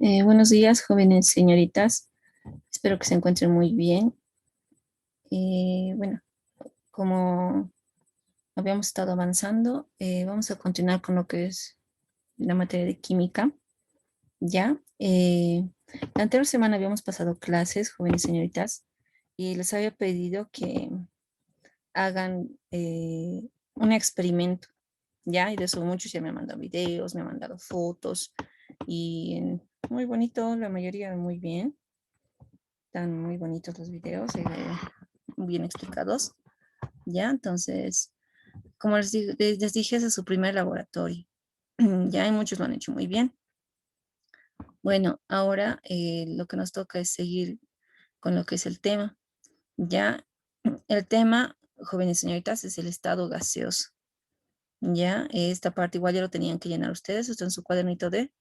Buenos días, jóvenes señoritas. Espero que se encuentren muy bien. Bueno, como habíamos estado avanzando, vamos a continuar con lo que es la materia de química. Ya, la anterior semana habíamos pasado clases, jóvenes señoritas, y les había pedido que hagan un experimento. Ya, y de eso muchos ya me han mandado videos, me han mandado fotos, y muy bonito, la mayoría muy bien. Están muy bonitos los videos, bien explicados, ¿ya? Entonces, como les dije, ese es su primer laboratorio. Ya, y muchos lo han hecho muy bien. Bueno, ahora lo que nos toca es seguir con lo que es el tema. Ya, el tema, jóvenes señoritas, es el estado gaseoso. Ya, esta parte igual ya lo tenían que llenar ustedes, está en su cuadernito de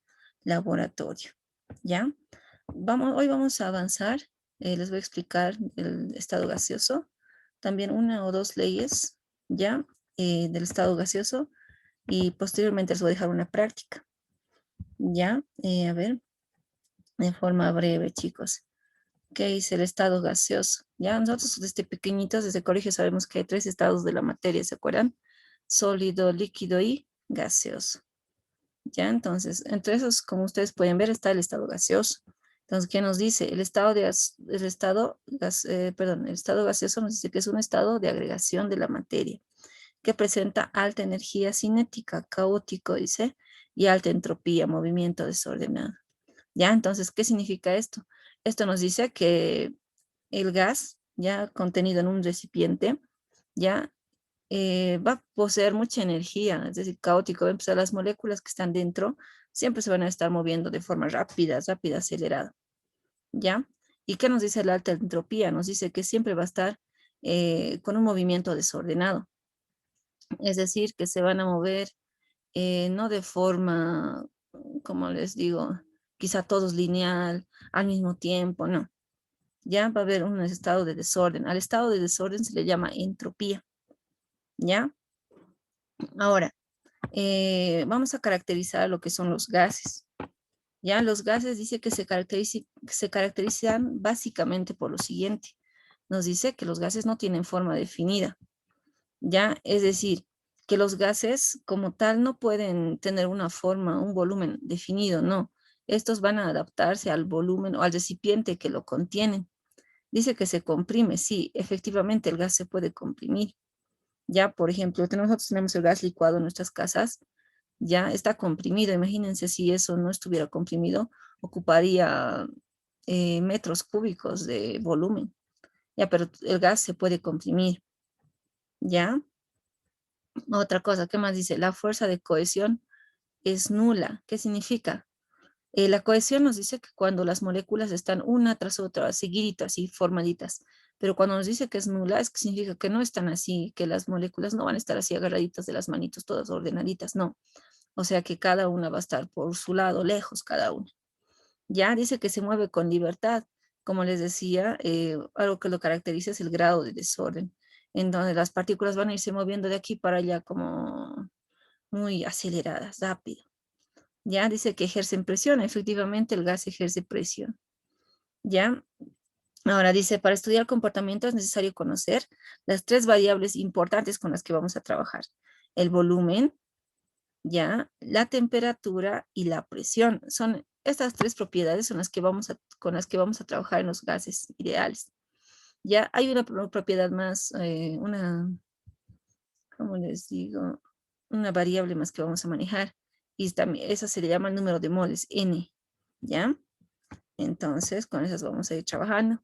laboratorio. Ya, hoy vamos a avanzar. Les voy a explicar el estado gaseoso, también una o dos leyes ya del estado gaseoso y posteriormente les voy a dejar una práctica. Ya, a ver, de forma breve, chicos. ¿Qué es el estado gaseoso? Ya nosotros desde pequeñitos, desde el colegio, sabemos que hay tres estados de la materia, ¿se acuerdan? Sólido, líquido y gaseoso. Ya, entonces, entre esos, como ustedes pueden ver, está el estado gaseoso. Entonces, ¿qué nos dice? El estado gaseoso nos dice que es un estado de agregación de la materia, que presenta alta energía cinética, caótico, dice, y alta entropía, movimiento desordenado. Ya, entonces, ¿qué significa esto? Esto nos dice que el gas, ya contenido en un recipiente, ya va a poseer mucha energía, es decir, caótico. Pues, las moléculas que están dentro siempre se van a estar moviendo de forma rápida, rápida, acelerada, ¿ya? ¿Y qué nos dice la alta entropía? Nos dice que siempre va a estar con un movimiento desordenado, es decir, que se van a mover no de forma, como les digo, quizá todos lineal, al mismo tiempo, no. Ya va a haber un estado de desorden. Al estado de desorden se le llama entropía, ¿ya? Ahora, vamos a caracterizar lo que son los gases. Ya los gases dice que se caracterizan básicamente por lo siguiente. Nos dice que los gases no tienen forma definida. Ya, es decir, que los gases como tal no pueden tener una forma, un volumen definido, no. Estos van a adaptarse al volumen o al recipiente que lo contienen. Dice que se comprime, sí, efectivamente el gas se puede comprimir. Ya, por ejemplo, nosotros tenemos el gas licuado en nuestras casas, ya está comprimido. Imagínense si eso no estuviera comprimido, ocuparía metros cúbicos de volumen. Ya, pero el gas se puede comprimir. Ya, otra cosa, ¿qué más dice? La fuerza de cohesión es nula. ¿Qué significa? La cohesión nos dice que cuando las moléculas están una tras otra, seguiditas y formaditas, pero cuando nos dice que es nula, es que significa que no están así, que las moléculas no van a estar así agarraditas de las manitos, todas ordenaditas, no. O sea que cada una va a estar por su lado, lejos cada una. Ya dice que se mueve con libertad. Como les decía, algo que lo caracteriza es el grado de desorden, en donde las partículas van a irse moviendo de aquí para allá como muy aceleradas, rápido. Ya dice que ejercen presión, efectivamente el gas ejerce presión. Ya, ahora dice, para estudiar comportamiento es necesario conocer las tres variables importantes con las que vamos a trabajar. El volumen, ya, la temperatura y la presión. Son estas tres propiedades son las que con las que vamos a trabajar en los gases ideales. Ya hay una propiedad más, ¿cómo les digo? Una variable más que vamos a manejar. Y también esa se le llama el número de moles, N. ¿Ya? Entonces, con esas vamos a ir trabajando.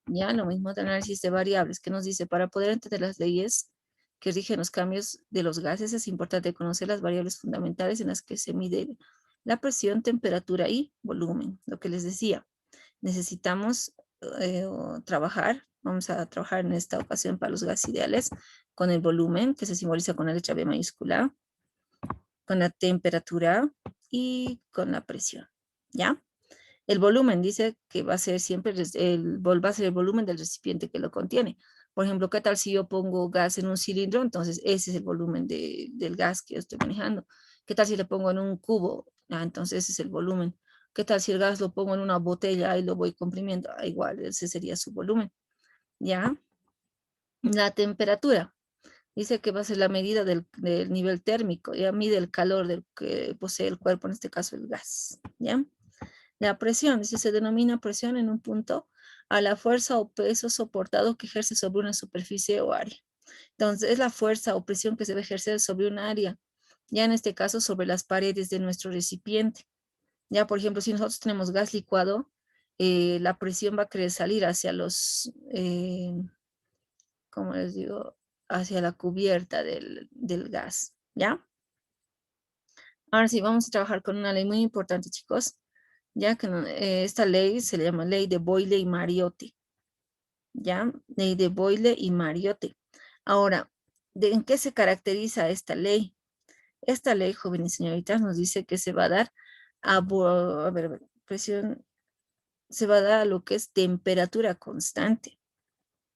Ya, lo mismo de análisis de variables que nos dice, para poder entender las leyes que rigen los cambios de los gases, es importante conocer las variables fundamentales en las que se mide la presión, temperatura y volumen. Lo que les decía, necesitamos trabajar, vamos a trabajar en esta ocasión para los gases ideales, con el volumen, que se simboliza con la letra B mayúscula, con la temperatura y con la presión. ¿Ya? El volumen dice que va a ser siempre va a ser el volumen del recipiente que lo contiene. Por ejemplo, ¿qué tal si yo pongo gas en un cilindro? Entonces ese es el volumen del gas que yo estoy manejando. ¿Qué tal si le pongo en un cubo? Entonces ese es el volumen. ¿Qué tal si el gas lo pongo en una botella y lo voy comprimiendo? Igual, ese sería su volumen. ¿Ya? La temperatura. Dice que va a ser la medida del nivel térmico. Ya mide el calor del que posee el cuerpo, en este caso el gas. ¿Ya? La presión, dice, se denomina presión en un punto a la fuerza o peso soportado que ejerce sobre una superficie o área. Entonces, es la fuerza o presión que se debe ejercer sobre un área, ya en este caso sobre las paredes de nuestro recipiente. Ya, por ejemplo, si nosotros tenemos gas licuado, la presión va a querer salir hacia como les digo, hacia la cubierta del gas, ¿ya? Ahora sí, vamos a trabajar con una ley muy importante, chicos, ya que esta ley se le llama ley de Boyle y Mariotti, ¿ya? Ley de Boyle y Mariotti. Ahora, ¿en qué se caracteriza esta ley? Esta ley, jóvenes señoritas, nos dice que se va a dar a ver, presión, se va a dar a lo que es temperatura constante,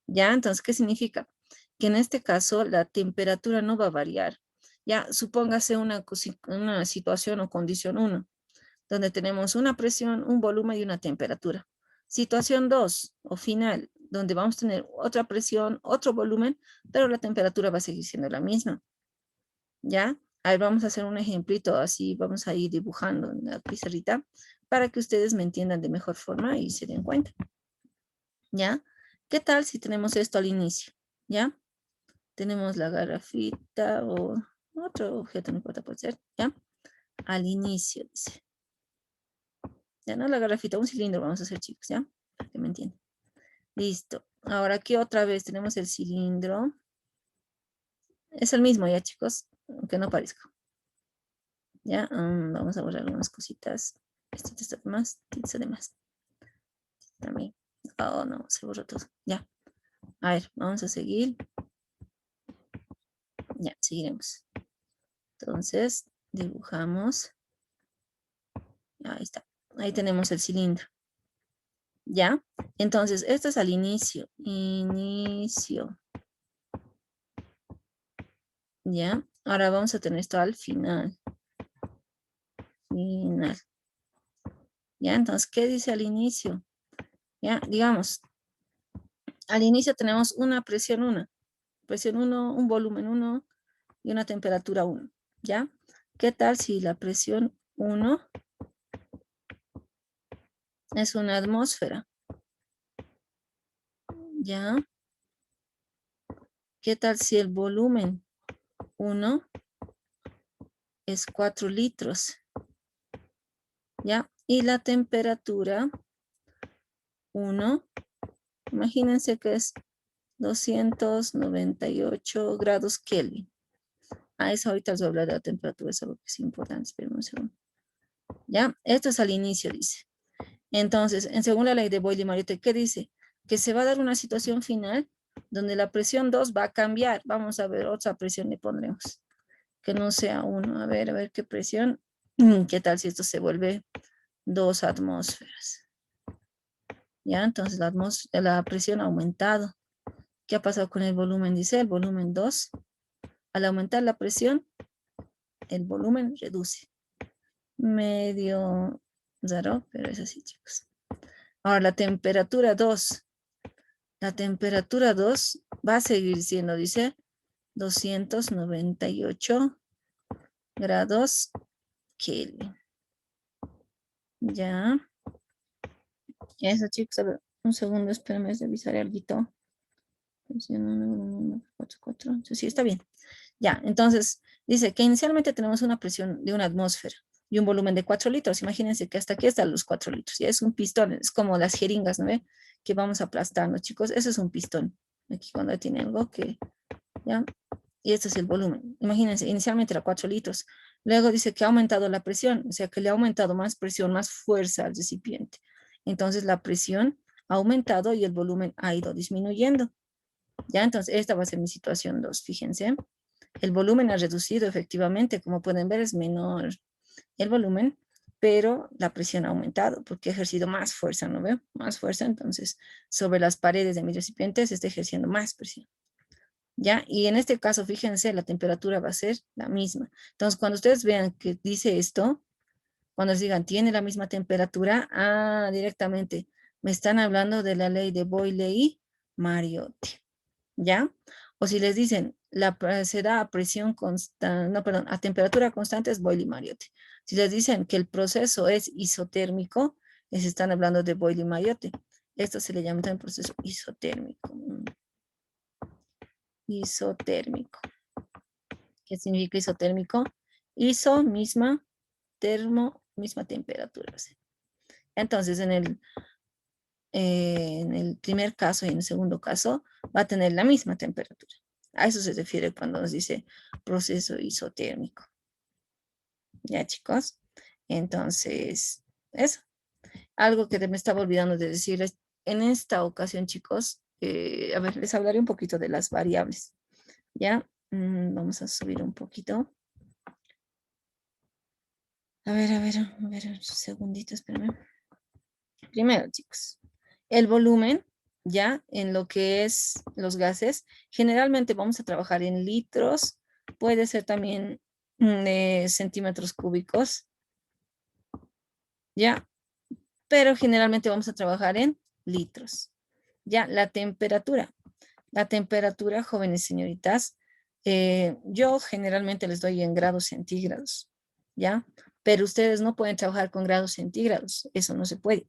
¿ya? Entonces, ¿qué significa? Que en este caso la temperatura no va a variar, ¿ya? Supóngase una situación o condición 1, donde tenemos una presión, un volumen y una temperatura. Situación 2 o final, donde vamos a tener otra presión, otro volumen, pero la temperatura va a seguir siendo la misma. ¿Ya? Ahí vamos a hacer un ejemplito, así vamos a ir dibujando en la pizarrita para que ustedes me entiendan de mejor forma y se den cuenta. ¿Ya? ¿Qué tal si tenemos esto al inicio? ¿Ya? Tenemos la garrafita o otro objeto, no importa, puede ser, ¿ya? Al inicio, dice. Ya no la garrafita, un cilindro vamos a hacer, chicos, ¿ya? Para que me entiendan. Listo. Ahora aquí otra vez tenemos el cilindro. Es el mismo ya, chicos, aunque no parezca. Ya, vamos a borrar algunas cositas. Esto está de más, esto de más. También. Oh, no, se borró todo. Ya. A ver, vamos a seguir. Ya, seguiremos. Entonces, dibujamos. Ahí está. Ahí tenemos el cilindro. ¿Ya? Entonces, esto es al inicio. Inicio. ¿Ya? Ahora vamos a tener esto al final. Final. ¿Ya? Entonces, ¿qué dice al inicio? ¿Ya? Digamos, al inicio tenemos una presión 1. Presión 1, un volumen 1 y una temperatura 1. ¿Ya? ¿Qué tal si la presión 1 es una atmósfera? ¿Ya? ¿Qué tal si el volumen 1 es 4 litros? ¿Ya? Y la temperatura 1, imagínense que es 298 grados Kelvin. A eso ahorita les voy a hablar de la temperatura, es algo que es importante. Esperen un segundo. ¿Ya? Esto es al inicio, dice. Entonces, según la ley de Boyle-Mariotte, ¿qué dice? Que se va a dar una situación final donde la presión 2 va a cambiar. Vamos a ver, otra presión le pondremos. Que no sea 1. A ver qué presión. ¿Qué tal si esto se vuelve 2 atmósferas? Ya, entonces la presión ha aumentado. ¿Qué ha pasado con el volumen? Dice el volumen 2. Al aumentar la presión, el volumen reduce. Medio raro, pero es así, chicos. Ahora, la temperatura 2. La temperatura 2 va a seguir siendo, dice, 298 grados Kelvin. Ya. Eso, chicos. A ver, un segundo, espérame, es revisar algo. Sí, está bien. Ya, entonces dice que inicialmente tenemos una presión de una atmósfera y un volumen de 4 litros. Imagínense que hasta aquí están los 4 litros. Ya es un pistón, es como las jeringas, ¿no ve? Que vamos aplastando, chicos. Eso es un pistón. Aquí cuando tiene algo que, ¿ya? Y este es el volumen. Imagínense, inicialmente era 4 litros. Luego dice que ha aumentado la presión, o sea que le ha aumentado más presión, más fuerza al recipiente. Entonces la presión ha aumentado y el volumen ha ido disminuyendo. ¿Ya? Entonces esta va a ser mi situación 2. Fíjense. El volumen ha reducido efectivamente, como pueden ver es menor el volumen, pero la presión ha aumentado porque ha ejercido más fuerza, ¿no veo? Más fuerza, entonces sobre las paredes de mi recipiente se está ejerciendo más presión. ¿Ya? Y en este caso, fíjense, la temperatura va a ser la misma. Entonces, cuando ustedes vean que dice esto, Cuando les digan, tiene la misma temperatura, directamente me están hablando de la ley de Boyle y Mariotti, ¿ya? O si les dicen, se da a presión constante, no, perdón, a temperatura constante es Boyle y Mariotti. Si les dicen que el proceso es isotérmico, les están hablando de Boyle y Mariotti. Esto se le llama también proceso isotérmico. Isotérmico. ¿Qué significa isotérmico? Iso, misma, termo, misma temperatura. ¿Sí? Entonces, en el primer caso y en el segundo caso, va a tener la misma temperatura. A eso se refiere cuando nos dice proceso isotérmico. ¿Ya, chicos? Entonces, eso. Algo que me estaba olvidando de decirles, en esta ocasión, chicos, a ver, les hablaré un poquito de las variables. ¿Ya? Vamos a subir un poquito. A ver, un segundito, espérame. Primero, chicos, el volumen, ya en lo que es los gases, generalmente vamos a trabajar en litros, puede ser también centímetros cúbicos, ya, pero generalmente vamos a trabajar en litros. Ya, la temperatura, jóvenes señoritas, yo generalmente les doy en grados centígrados, ¿ya? Pero ustedes no pueden trabajar con grados centígrados, eso no se puede.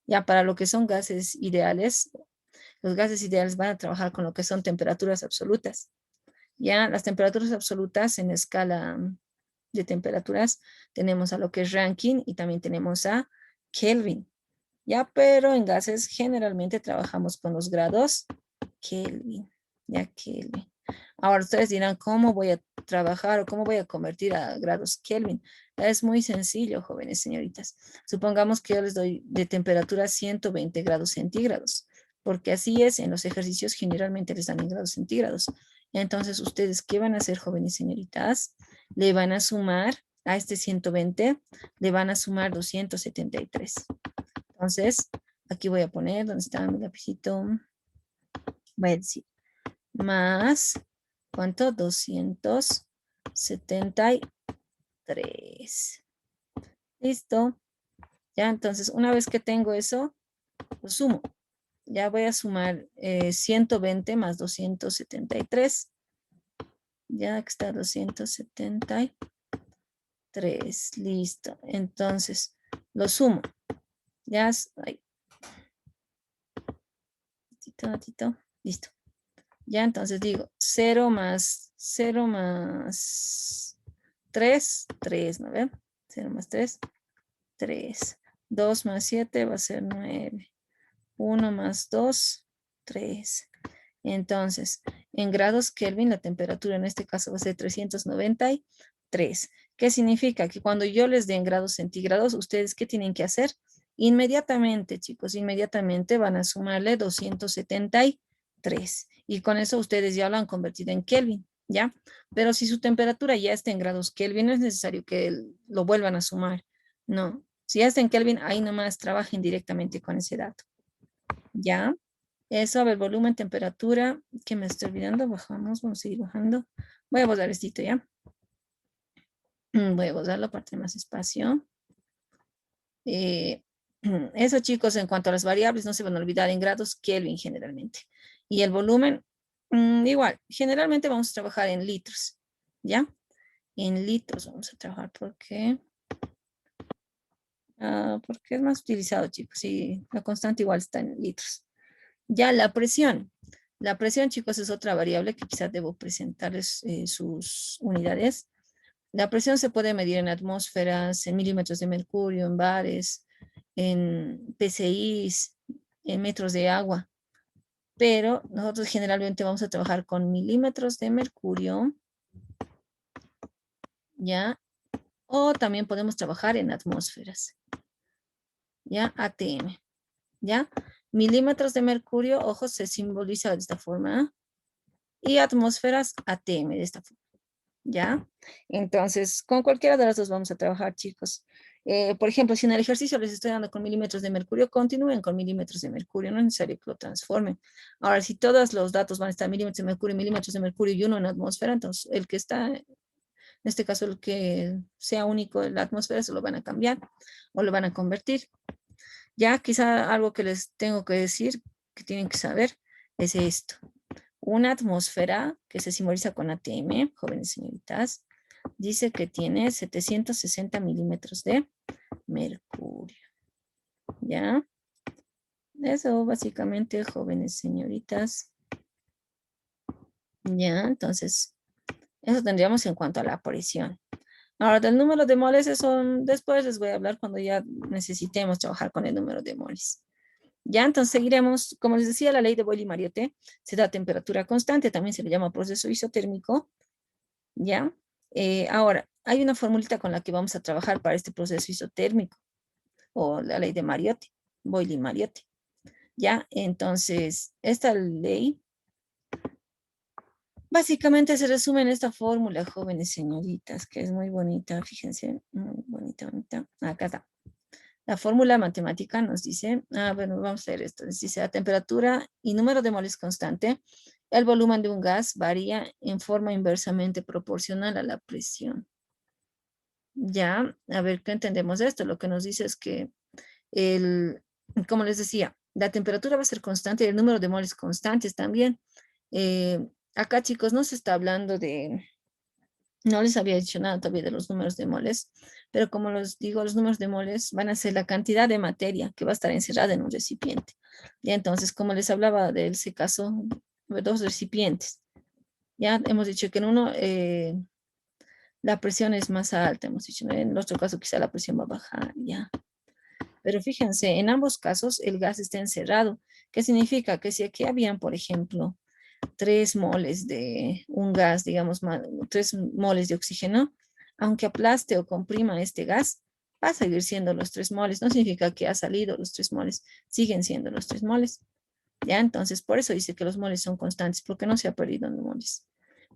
Ya para lo que son gases ideales, los gases ideales van a trabajar con lo que son temperaturas absolutas. Ya las temperaturas absolutas en escala de temperaturas tenemos a lo que es Rankine y también tenemos a Kelvin. Ya, pero en gases generalmente trabajamos con los grados Kelvin. Ya, Kelvin. Ahora ustedes dirán, ¿cómo voy a trabajar o cómo voy a convertir a grados Kelvin? Es muy sencillo, jóvenes señoritas. Supongamos que yo les doy de temperatura 120 grados centígrados, porque así es, en los ejercicios generalmente les dan en grados centígrados. Entonces, ¿ustedes qué van a hacer, jóvenes señoritas? Le van a sumar a este 120, le van a sumar 273. Entonces, aquí voy a poner, ¿dónde está mi lapicito? Voy a decir, más, ¿cuánto? 273. Listo. Ya, entonces, una vez que tengo eso, lo sumo. Ya voy a sumar 120 más 273. Ya que está 273. Listo. Entonces, lo sumo. Ya, ay, ratito. Listo. Ya, entonces digo 0 más 3, 3, ¿no ven? 0 más 3, 3. 2 más 7 va a ser 9. 1 más 2, 3. Entonces, en grados Kelvin, la temperatura en este caso va a ser 393. ¿Qué significa? Que cuando yo les dé en grados centígrados, ¿ustedes qué tienen que hacer? Inmediatamente, chicos, inmediatamente van a sumarle 273. Y con eso ustedes ya lo han convertido en Kelvin, ¿ya? Pero si su temperatura ya está en grados Kelvin, no es necesario que lo vuelvan a sumar. No. Si ya está en Kelvin, ahí nomás trabajen directamente con ese dato. ¿Ya? Eso, a ver, volumen, temperatura, que me estoy olvidando, bajamos, vamos a seguir bajando. Voy a borrar esto, ¿ya? Voy a borrarlo para tener más espacio. Eso, chicos, en cuanto a las variables, no se van a olvidar en grados Kelvin generalmente. Y el volumen, igual, generalmente vamos a trabajar en litros, ¿ya? En litros vamos a trabajar porque es más utilizado, chicos, y la constante igual está en litros. Ya la presión. La presión, chicos, es otra variable que quizás debo presentarles sus unidades. La presión se puede medir en atmósferas, en milímetros de mercurio, en bares, en PSIs, en metros de agua. Pero nosotros generalmente vamos a trabajar con milímetros de mercurio, ¿ya? O también podemos trabajar en atmósferas, ¿ya? ATM, ¿ya? Milímetros de mercurio, ojo, se simboliza de esta forma, y atmósferas ATM de esta forma, ¿ya? Entonces, con cualquiera de las dos vamos a trabajar, chicos. Por ejemplo, si en el ejercicio les estoy dando con milímetros de mercurio, continúen con milímetros de mercurio, no es necesario que lo transformen. Ahora, si todos los datos van a estar milímetros de mercurio y uno en atmósfera, entonces el que está En este caso, lo que sea único en la atmósfera se lo van a cambiar o lo van a convertir. Ya quizá algo que les tengo que decir, que tienen que saber, es esto. Una atmósfera que se simboliza con ATM, jóvenes señoritas, dice que tiene 760 milímetros de mercurio. ¿Ya? Eso básicamente, jóvenes señoritas. Ya, entonces, eso tendríamos en cuanto a la presión. Ahora, del número de moles, eso después les voy a hablar cuando ya necesitemos trabajar con el número de moles. Ya, entonces seguiremos, como les decía, la ley de Boyle-Mariotte se da a temperatura constante, también se le llama proceso isotérmico. ¿Ya? Ahora, hay una formulita con la que vamos a trabajar para este proceso isotérmico, o la ley de Mariotte, Boyle-Mariotte. ¿Ya? Entonces, esta ley básicamente se resume en esta fórmula, jóvenes señoritas, que es muy bonita, fíjense, muy bonita, bonita. Acá está. La fórmula matemática nos dice, bueno, vamos a ver esto, nos dice a temperatura y número de moles constante, el volumen de un gas varía en forma inversamente proporcional a la presión. Ya, a ver, ¿qué entendemos de esto? Lo que nos dice es que, como les decía, la temperatura va a ser constante y el número de moles constantes también. Eh, Acá, chicos, no se está hablando de, no les había dicho nada todavía de los números de moles, pero como les digo, los números de moles van a ser la cantidad de materia que va a estar encerrada en un recipiente. Ya, entonces, como les hablaba de ese caso, de dos recipientes, ya hemos dicho que en uno la presión es más alta, hemos dicho, ¿no? En nuestro caso quizá la presión va a bajar, ya. Pero fíjense, en ambos casos el gas está encerrado. ¿Qué significa? Que si aquí habían, por ejemplo, 3 moles de un gas, digamos, 3 moles de oxígeno, aunque aplaste o comprima este gas, va a seguir siendo los 3 moles. No significa que ha salido los 3 moles, siguen siendo los 3 moles. Ya, entonces, por eso dice que los moles son constantes, porque no se ha perdido en moles.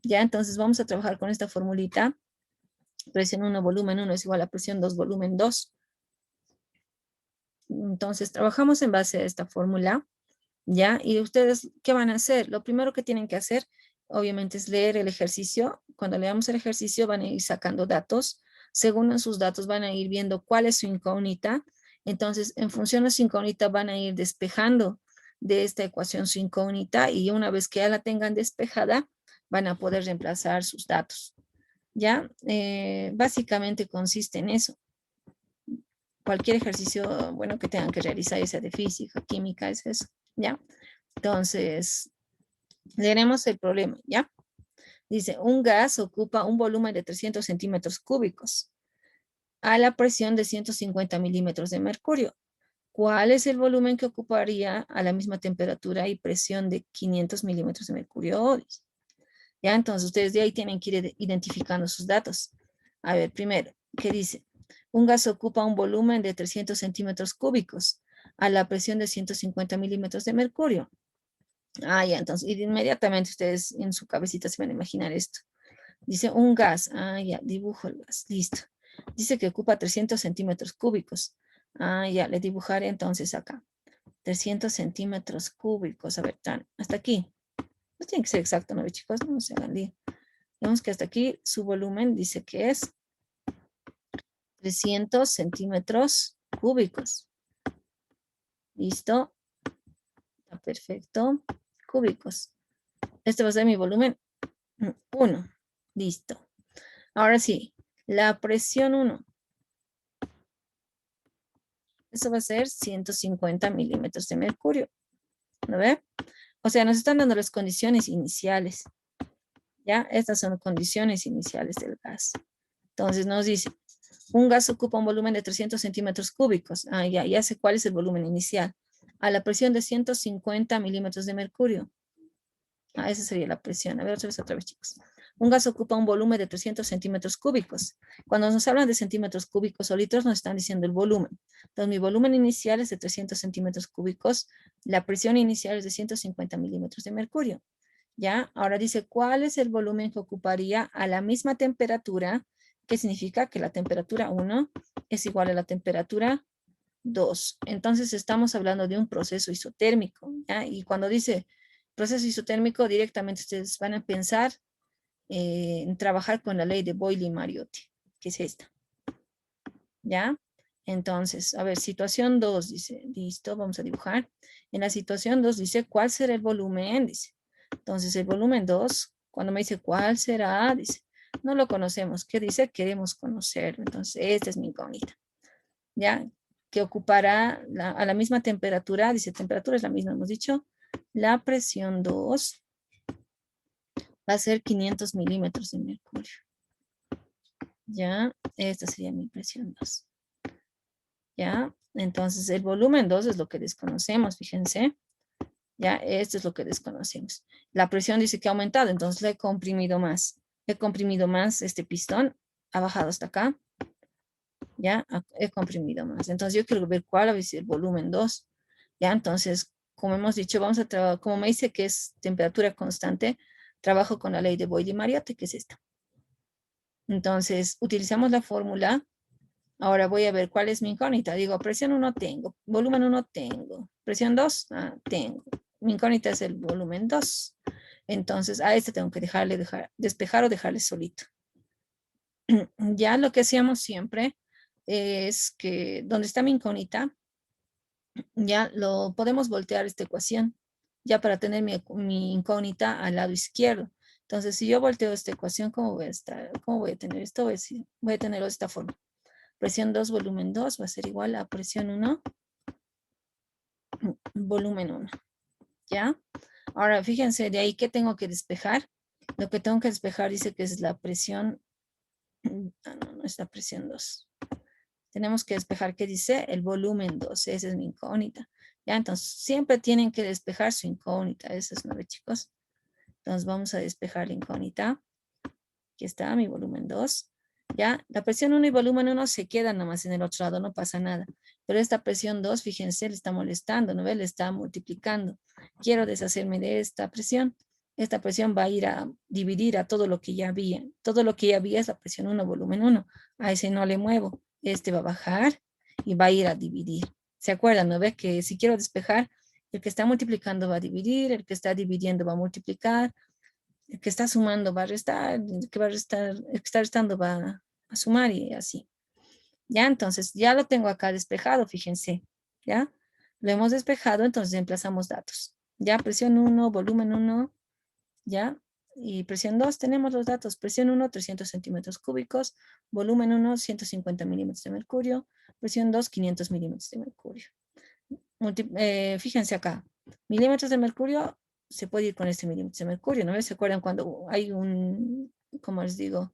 Ya, entonces vamos a trabajar con esta formulita. Presión 1, volumen 1 es igual a presión 2, volumen 2. Entonces, trabajamos en base a esta fórmula, ¿ya? Y ustedes, ¿qué van a hacer? Lo primero que tienen que hacer, obviamente, es leer el ejercicio. Cuando leamos el ejercicio, van a ir sacando datos. Según sus datos, van a ir viendo cuál es su incógnita. Entonces, en función de su incógnita, van a ir despejando de esta ecuación su incógnita y una vez que ya la tengan despejada, van a poder reemplazar sus datos. ¿Ya? Básicamente consiste en eso. Cualquier ejercicio, bueno, que tengan que realizar, ya sea de física, química, es eso, ¿ya? Entonces, leeremos el problema, ¿ya? Dice, un gas ocupa un volumen de 300 centímetros cúbicos a la presión de 150 milímetros de mercurio. ¿Cuál es el volumen que ocuparía a la misma temperatura y presión de 500 milímetros de mercurio? ¿Ya? Entonces, ustedes de ahí tienen que ir identificando sus datos. A ver, primero, ¿qué dice? Un gas ocupa un volumen de 300 centímetros cúbicos a la presión de 150 milímetros de mercurio. Ya, entonces, inmediatamente ustedes en su cabecita se van a imaginar esto. Dice un gas, ya, dibujo el gas, listo. Dice que ocupa 300 centímetros cúbicos. Ya, le dibujaré entonces acá. 300 centímetros cúbicos, a ver, hasta aquí. No tiene que ser exacto, ¿no, chicos? No se hagan lío. Vemos que hasta aquí su volumen dice que es 300 centímetros cúbicos. ¿Listo? Está perfecto. Cúbicos. Este va a ser mi volumen 1. Listo. Ahora sí, la presión 1. Eso va a ser 150 milímetros de mercurio. ¿No ve? O sea, nos están dando las condiciones iniciales. ¿Ya? Estas son las condiciones iniciales del gas. Entonces nos dice, un gas ocupa un volumen de 300 centímetros cúbicos. Ya sé cuál es el volumen inicial. A la presión de 150 milímetros de mercurio. Esa sería la presión. A ver, otra vez, chicos. Un gas ocupa un volumen de 300 centímetros cúbicos. Cuando nos hablan de centímetros cúbicos o litros, nos están diciendo el volumen. Entonces, mi volumen inicial es de 300 centímetros cúbicos. La presión inicial es de 150 milímetros de mercurio. ¿Ya? Ahora dice, ¿cuál es el volumen que ocuparía a la misma temperatura? ¿Qué significa? Que la temperatura 1 es igual a la temperatura 2. Entonces estamos hablando de un proceso isotérmico, ¿ya? Y cuando dice proceso isotérmico, directamente ustedes van a pensar trabajar con la ley de Boyle-Mariotti, que es esta. ¿Ya? Entonces, a ver, situación 2 dice, listo, vamos a dibujar. En la situación 2 dice, ¿cuál será el volumen? Dice. Entonces, el volumen 2, cuando me dice, ¿cuál será? Dice, no lo conocemos. ¿Qué dice? Queremos conocerlo. Entonces, esta es mi incógnita. ¿Ya? Que ocupará a la misma temperatura, dice, temperatura es la misma, hemos dicho. La presión 2 va a ser 500 milímetros de mercurio. ¿Ya? Esta sería mi presión 2. ¿Ya? Entonces, el volumen 2 es lo que desconocemos, fíjense. ¿Ya? Esto es lo que desconocemos. La presión dice que ha aumentado, entonces le he comprimido más. He comprimido más este pistón, ha bajado hasta acá. ¿Ya? He comprimido más. Entonces, yo quiero ver cuál es el volumen 2. ¿Ya? Entonces, como hemos dicho, vamos a trabajar, como me dice que es temperatura constante, trabajo con la ley de Boyle-Mariotti, que es esta. Entonces, utilizamos la fórmula. Ahora voy a ver cuál es mi incógnita. Digo, presión 1 tengo, volumen 1 tengo, presión 2 tengo. Mi incógnita es el volumen 2. Entonces, a este tengo que despejar o dejarle solito. Ya lo que hacíamos siempre es que donde está mi incógnita, ya lo podemos voltear esta ecuación, ya para tener mi incógnita al lado izquierdo. Entonces, si yo volteo esta ecuación, ¿cómo voy a estar? ¿Cómo voy a tener esto? Voy a tenerlo de esta forma. Presión 2, volumen 2 va a ser igual a presión 1, volumen 1. ¿Ya? Ahora, fíjense, de ahí, ¿qué tengo que despejar? Lo que tengo que despejar dice que es la presión, no es la presión 2. Tenemos que despejar, ¿qué dice? El volumen 2, esa es mi incógnita. ¿Ya? Entonces, siempre tienen que despejar su incógnita, eso es, ¿no, chicos? Entonces, vamos a despejar la incógnita. Aquí está mi volumen 2. ¿Ya? La presión 1 y volumen 1 se quedan nomás en el otro lado, no pasa nada. Pero esta presión 2, fíjense, le está molestando, ¿no ve? Le está multiplicando. Quiero deshacerme de esta presión. Esta presión va a ir a dividir a todo lo que ya había. Todo lo que ya había es la presión 1, volumen 1. A ese no le muevo. Este va a bajar y va a ir a dividir. ¿Se acuerdan, no ve? Que si quiero despejar, el que está multiplicando va a dividir, el que está dividiendo va a multiplicar, el que está sumando va a restar, el que va a restar, el que está restando va a sumar y así. Ya, entonces, ya lo tengo acá despejado, fíjense, ¿ya? Lo hemos despejado, entonces emplazamos datos. Ya, presión 1, volumen 1, ¿ya? Y presión 2, tenemos los datos. Presión 1, 300 centímetros cúbicos. Volumen 1, 150 milímetros de mercurio. Presión 2, 500 milímetros de mercurio. Fíjense acá, milímetros de mercurio, se puede ir con este milímetro de mercurio, ¿no? ¿Se acuerdan cuando hay como les digo,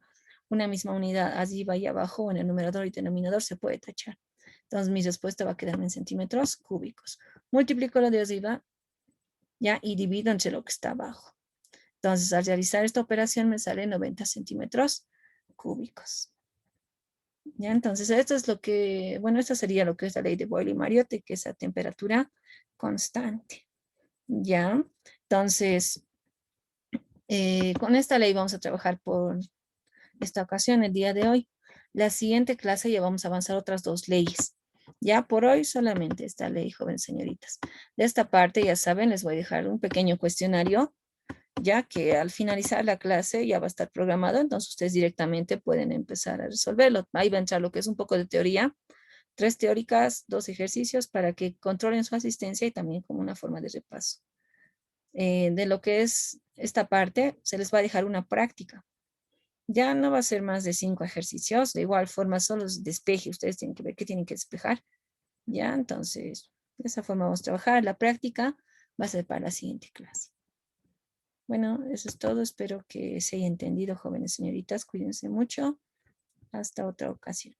una misma unidad allí y abajo, en el numerador y denominador se puede tachar? Entonces mi respuesta va a quedarme en centímetros cúbicos. Multiplico lo de arriba, ya, y divido entre lo que está abajo. Entonces, al realizar esta operación me sale 90 centímetros cúbicos. ¿Ya? Entonces, esto es lo que, bueno, esto sería lo que es la ley de Boyle-Mariotti, que es a temperatura constante. ¿Ya? Entonces, con esta ley vamos a trabajar por esta ocasión, el día de hoy. La siguiente clase ya vamos a avanzar otras dos leyes. Ya por hoy solamente esta ley, jóvenes señoritas. De esta parte, ya saben, les voy a dejar un pequeño cuestionario, ya que al finalizar la clase ya va a estar programado, entonces ustedes directamente pueden empezar a resolverlo. Ahí va a entrar lo que es un poco de teoría, 3 teóricas, 2 ejercicios para que controlen su asistencia y también como una forma de repaso. De lo que es esta parte, se les va a dejar una práctica. Ya no va a ser más de 5 ejercicios, de igual forma solo es despeje, ustedes tienen que ver qué tienen que despejar. Ya, entonces, de esa forma vamos a trabajar. La práctica va a ser para la siguiente clase. Bueno, eso es todo. Espero que se haya entendido, jóvenes señoritas. Cuídense mucho. Hasta otra ocasión.